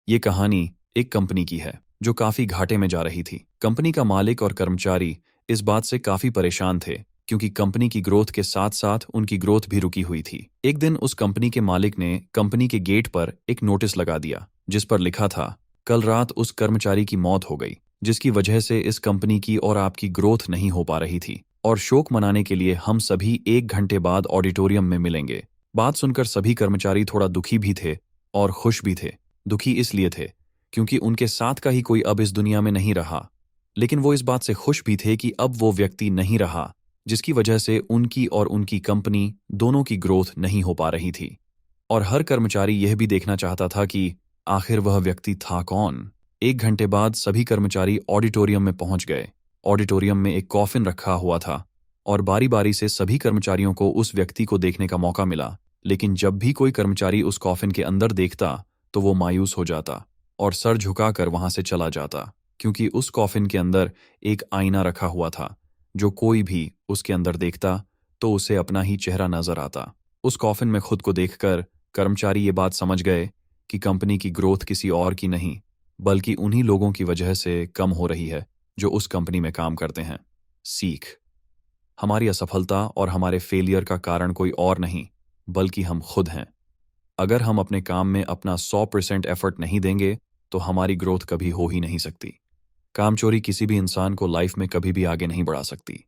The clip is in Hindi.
ये कहानी एक कंपनी की है जो काफी घाटे में जा रही थी। कंपनी का मालिक और कर्मचारी इस बात से काफी परेशान थे क्योंकि कंपनी की ग्रोथ के साथ साथ उनकी ग्रोथ भी रुकी हुई थी। एक दिन उस कंपनी के मालिक ने कंपनी के गेट पर एक नोटिस लगा दिया जिस पर लिखा था, कल रात उस कर्मचारी की मौत हो गई, जिसकी वजह से इस कंपनी की और आपकी ग्रोथ नहीं हो पा रही थी और शोक मनाने के लिए हम सभी 1 घंटे बाद ऑडिटोरियम में मिलेंगे। बात सुनकर सभी कर्मचारी थोड़ा दुखी भी थे और खुश भी थे। दुखी इसलिए थे क्योंकि उनके साथ का ही कोई अब इस दुनिया में नहीं रहा, लेकिन वो इस बात से खुश भी थे कि अब वो व्यक्ति नहीं रहा जिसकी वजह से उनकी और उनकी कंपनी दोनों की ग्रोथ नहीं हो पा रही थी। और हर कर्मचारी यह भी देखना चाहता था कि आखिर वह व्यक्ति था कौन। 1 घंटे बाद सभी कर्मचारी ऑडिटोरियम में पहुंच गए। ऑडिटोरियम में एक कॉफिन रखा हुआ था और बारी बारी से सभी कर्मचारियों को उस व्यक्ति को देखने का मौका मिला, लेकिन जब भी कोई कर्मचारी उस कॉफिन के अंदर देखता तो वो मायूस हो जाता और सर झुकाकर वहां से चला जाता, क्योंकि उस कॉफिन के अंदर एक आईना रखा हुआ था। जो कोई भी उसके अंदर देखता तो उसे अपना ही चेहरा नजर आता। उस कॉफिन में खुद को देखकर कर्मचारी ये बात समझ गए कि कंपनी की ग्रोथ किसी और की नहीं बल्कि उन्हीं लोगों की वजह से कम हो रही है जो उस कंपनी में काम करते हैं। सीख, हमारी असफलता और हमारे फेलियर का कारण कोई और नहीं बल्कि हम खुद हैं। अगर हम अपने काम में अपना 100% एफर्ट नहीं देंगे तो हमारी ग्रोथ कभी हो ही नहीं सकती। कामचोरी किसी भी इंसान को लाइफ में कभी भी आगे नहीं बढ़ा सकती।